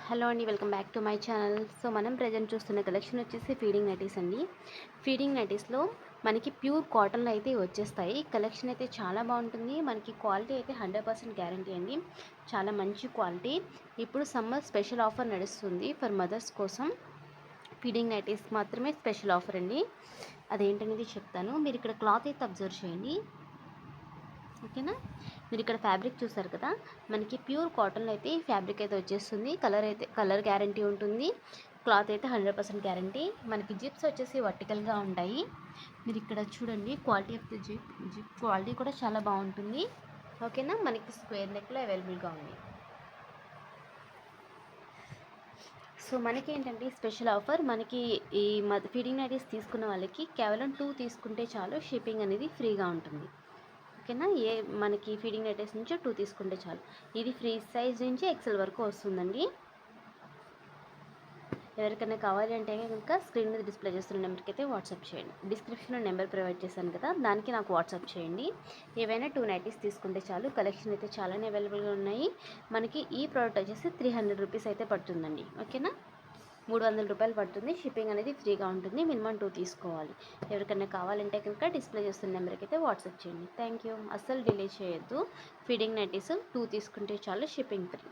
Hello అండి, welcome back to my channel. So మనం present చూస్తున్న కలెక్షన్ వచ్చేసి ఫీడింగ్ నైటీస్ అండి. ఫీడింగ్ నైటీస్లో మనకి ప్యూర్ కాటన్లో అయితే వచ్చేస్తాయి. కలెక్షన్ అయితే చాలా బాగుంటుంది. మనకి క్వాలిటీ అయితే 100% గ్యారంటీ అండి. చాలా మంచి క్వాలిటీ. ఇప్పుడు సమ్మర్ స్పెషల్ ఆఫర్ నడుస్తుంది ఫర్ మదర్స్ కోసం. ఫీడింగ్ నైటీస్ మాత్రమే స్పెషల్ ఆఫర్ అండి. అదేంటనేది చెప్తాను. మీరు ఇక్కడ క్లాత్ అయితే అబ్జర్వ్ చేయండి, ఓకేనా. మీరు ఇక్కడ ఫ్యాబ్రిక్ చూసారు కదా, మనకి ప్యూర్ కాటన్లో అయితే ఈ ఫ్యాబ్రిక్ అయితే వచ్చేస్తుంది. కలర్ గ్యారంటీ ఉంటుంది. క్లాత్ అయితే 100% గ్యారంటీ. మనకి జిప్స్ వచ్చేసి వర్టికల్గా ఉంటాయి. మీరు ఇక్కడ చూడండి, quality of the zip quality కూడా చాలా బాగుంటుంది, ఓకేనా. మనకి స్క్వేర్ నెక్లో అవైలబుల్గా ఉంది. సో మనకి ఏంటంటే స్పెషల్ ఆఫర్, మనకి ఈ ఫీడింగ్ నైటీస్ తీసుకున్న వాళ్ళకి కేవలం 2 తీసుకుంటే చాలు, షిప్పింగ్ అనేది ఫ్రీగా ఉంటుంది, ఓకేనా. మనకి ఫీడింగ్ నైటీస్ నుంచి 2 తీసుకుంటే చాలు. ఇది ఫ్రీ సైజ్ నుంచి ఎక్సెల్ వరకు వస్తుందండి. ఎవరికైనా కావాలి అంటే కనుక స్క్రీన్ మీద డిస్ప్లే చేస్తున్న నెంబర్కి అయితే వాట్సాప్ చేయండి. డిస్క్రిప్షన్లో నెంబర్ ప్రొవైడ్ చేశాను కదా, దానికి నాకు వాట్సాప్ చేయండి. ఏవైనా 2 నైటీస్ తీసుకుంటే చాలు. కలెక్షన్ అయితే చాలానే అవైలబుల్గా ఉన్నాయి. మనకి ఈ ప్రోడక్ట్ వచ్చేసి 300 రూపీస్ అయితే పడుతుందండి, ఓకేనా. 300 రూపాయలు పడుతుంది. షిప్పింగ్ అనేది ఫ్రీగా ఉంటుంది. మినిమం 2 తీసుకోవాలి. ఎవరికైనా కావాలంటే కనుక డిస్ప్లే చేస్తున్న నెంబర్కి అయితే వాట్సాప్ చేయండి. Thank you. అస్సలు డిలే చేయొద్దు. ఫీడింగ్ నైటీస్ 2 తీసుకుంటే చాలు, షిప్పింగ్ ఫ్రీ.